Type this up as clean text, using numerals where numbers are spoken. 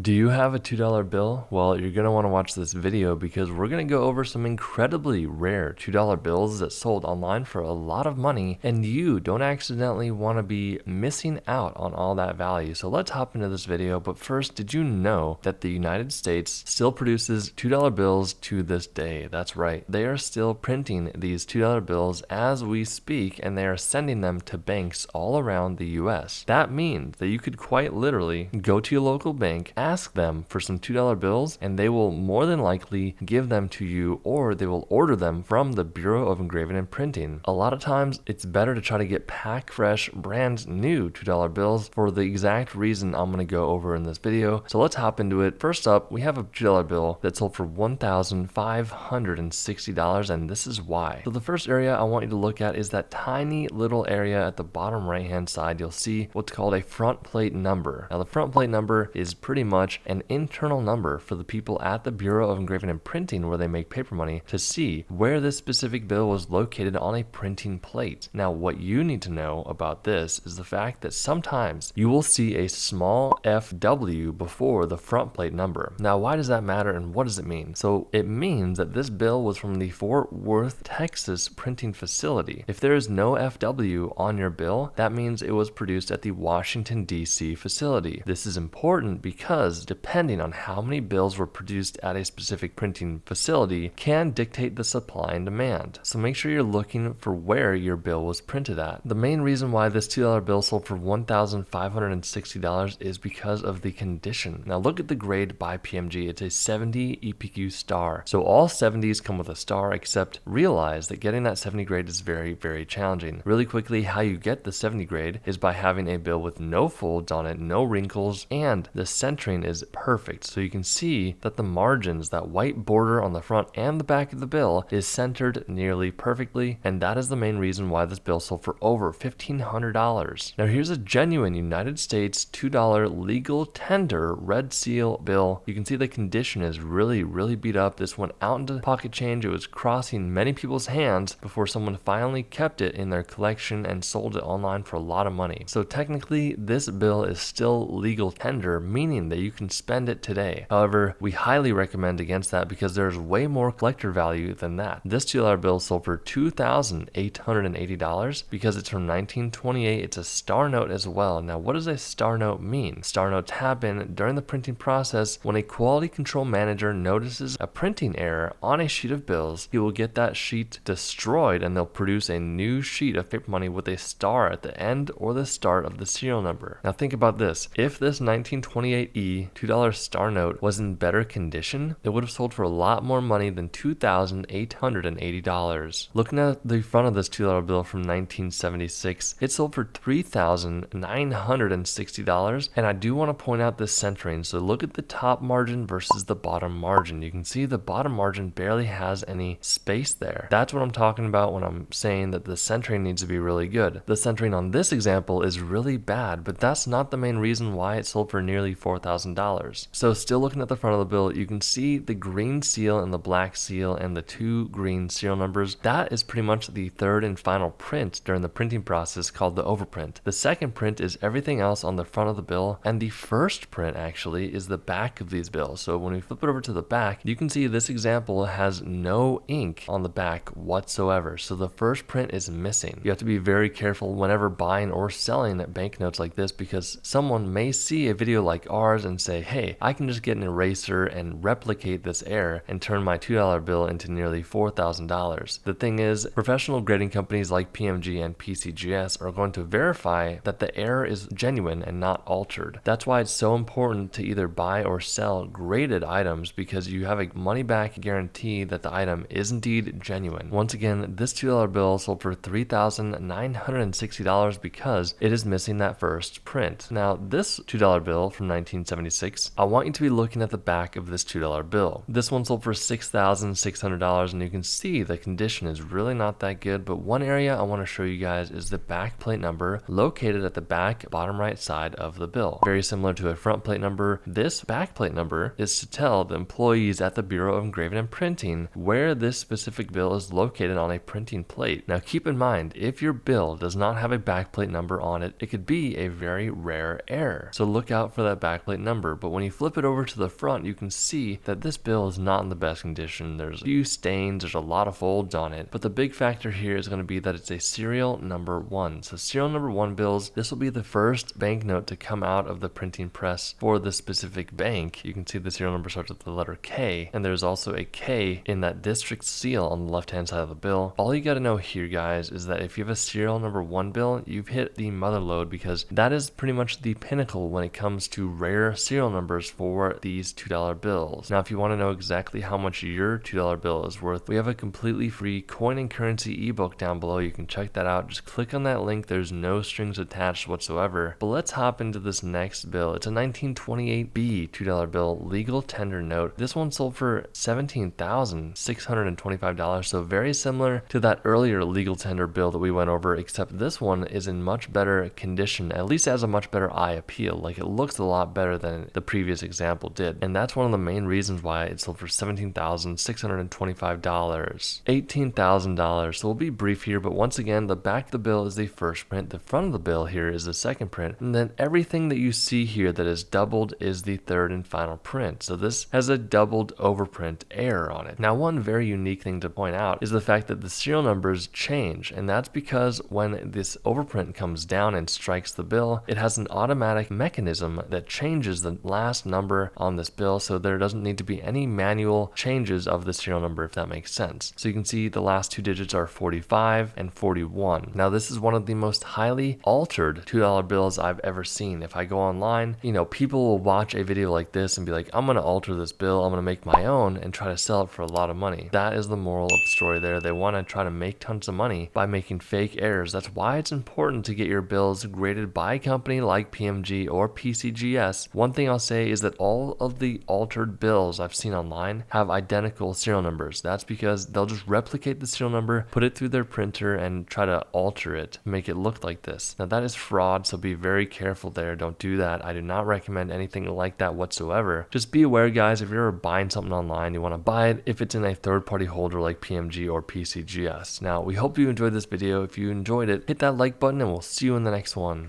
Do you have a $2 bill? Well, you're going to want to watch this video because we're going to go over some incredibly rare $2 bills that sold online for a lot of money, and you don't accidentally want to be missing out on all that value. So let's hop into this video. But first, did you know that the United States still produces $2 bills to this day? That's right. They are still printing these $2 bills as we speak, and they are sending them to banks all around the US. That means that you could quite literally go to your local bank, ask them for some $2 bills, and they will more than likely give them to you, or they will order them from the Bureau of Engraving and Printing. A lot of times it's better to try to get pack fresh, brand new $2 bills for the exact reason I'm going to go over in this video. So let's hop into it. First up, we have a $2 bill that sold for $1,560, and this is why. So the first area I want you to look at is that tiny little area at the bottom right hand side. You'll see what's called a front plate number. Now the front plate number is pretty much an internal number for the people at the Bureau of Engraving and Printing, where they make paper money, to see where this specific bill was located on a printing plate. Now what you need to know about this is the fact that sometimes you will see a small FW before the front plate number. Now why does that matter and what does it mean? So it means that this bill was from the Fort Worth, Texas printing facility. If there is no FW on your bill, that means it was produced at the Washington, D.C. facility. This is important because depending on how many bills were produced at a specific printing facility can dictate the supply and demand. So make sure you're looking for where your bill was printed at. The main reason why this $2 bill sold for $1,560 is because of the condition. Now look at the grade by PMG. It's a 70 EPQ star. So all 70s come with a star, except realize that getting that 70 grade is very, very challenging. Really quickly, how you get the 70 grade is by having a bill with no folds on it, no wrinkles, and the centering is perfect. So you can see that the margins, that white border on the front and the back of the bill, is centered nearly perfectly, and that is the main reason why this bill sold for over $1,500. Now here's a genuine United States $2 legal tender red seal bill. You can see the condition is really, really beat up. This went out into pocket change. It was crossing many people's hands before someone finally kept it in their collection and sold it online for a lot of money. So technically this bill is still legal tender, meaning that you can spend it today. However, we highly recommend against that because there's way more collector value than that. This $2 bill sold for $2,880 because it's from 1928. It's a star note as well. Now, what does a star note mean? Star notes happen during the printing process when a quality control manager notices a printing error on a sheet of bills. He will get that sheet destroyed and they'll produce a new sheet of paper money with a star at the end or the start of the serial number. Now think about this. If this 1928E $2 star note was in better condition, it would have sold for a lot more money than $2,880. Looking at the front of this $2 bill from 1976, it sold for $3,960, and I do want to point out this centering. So look at the top margin versus the bottom margin. You can see the bottom margin barely has any space there. That's what I'm talking about when I'm saying that the centering needs to be really good. The centering on this example is really bad, but that's not the main reason why it sold for nearly $4,000. So still looking at the front of the bill, you can see the green seal and the black seal and the two green serial numbers. That is pretty much the third and final print during the printing process, called the overprint. The second print is everything else on the front of the bill, and the first print actually is the back of these bills. So when we flip it over to the back, you can see this example has no ink on the back whatsoever. So the first print is missing. You have to be very careful whenever buying or selling banknotes like this, because someone may see a video like ours and say, hey, I can just get an eraser and replicate this error and turn my $2 bill into nearly $4,000. The thing is, professional grading companies like PMG and PCGS are going to verify that the error is genuine and not altered. That's why it's so important to either buy or sell graded items, because you have a money back guarantee that the item is indeed genuine. Once again, this $2 bill sold for $3,960 because it is missing that first print. Now this $2 bill from 1976, I want you to be looking at the back of this $2 bill. This one sold for $6,600, and you can see the condition is really not that good, but one area I want to show you guys is the back plate number located at the back bottom right side of the bill. Very similar to a front plate number, this back plate number is to tell the employees at the Bureau of Engraving and Printing where this specific bill is located on a printing plate. Now keep in mind, if your bill does not have a back plate number on it, it could be a very rare error. So look out for that back plate number. number, but when you flip it over to the front, you can see that this bill is not in the best condition. There's a few stains, there's a lot of folds on it, but the big factor here is going to be that it's a serial number 1. So serial number 1 bills, this will be the first banknote to come out of the printing press for the specific bank. You can see the serial number starts with the letter K, and there's also a K in that district seal on the left hand side of the bill. All you got to know here, guys, is that if you have a serial number 1 bill, you've hit the mother lode, because that is pretty much the pinnacle when it comes to rare serial numbers for these $2 bills. Now, if you want to know exactly how much your $2 bill is worth, we have a completely free coin and currency ebook down below. You can check that out. Just click on that link. There's no strings attached whatsoever. But let's hop into this next bill. It's a 1928B $2 bill legal tender note. This one sold for $17,625, so very similar to that earlier legal tender bill that we went over, except this one is in much better condition, at least has a much better eye appeal. Like, it looks a lot better than the previous example did, and that's one of the main reasons why it sold for $17,625. $18,000. So we'll be brief here, but once again, the back of the bill is the first print, the front of the bill here is the second print, and then everything that you see here that is doubled is the third and final print. So this has a doubled overprint error on it. Now, one very unique thing to point out is the fact that the serial numbers change, and that's because when this overprint comes down and strikes the bill, it has an automatic mechanism that changes the last number on this bill, so there doesn't need to be any manual changes of the serial number, if that makes sense. So you can see the last two digits are 45 and 41. Now, this is one of the most highly altered $2 bills I've ever seen. If I go online, people will watch a video like this and be like, I'm gonna alter this bill, I'm gonna make my own and try to sell it for a lot of money. That is the moral of the story there. They want to try to make tons of money by making fake errors. That's why it's important to get your bills graded by a company like PMG or PCGS. One thing I'll say is that all of the altered bills I've seen online have identical serial numbers. That's because they'll just replicate the serial number, put it through their printer, and try to alter it, make it look like this. Now, that is fraud, so be very careful there. Don't do that. I do not recommend anything like that whatsoever. Just be aware, guys, if you're ever buying something online, you want to buy it if it's in a third-party holder like PMG or PCGS. Now, we hope you enjoyed this video. If you enjoyed it, hit that like button, and we'll see you in the next one.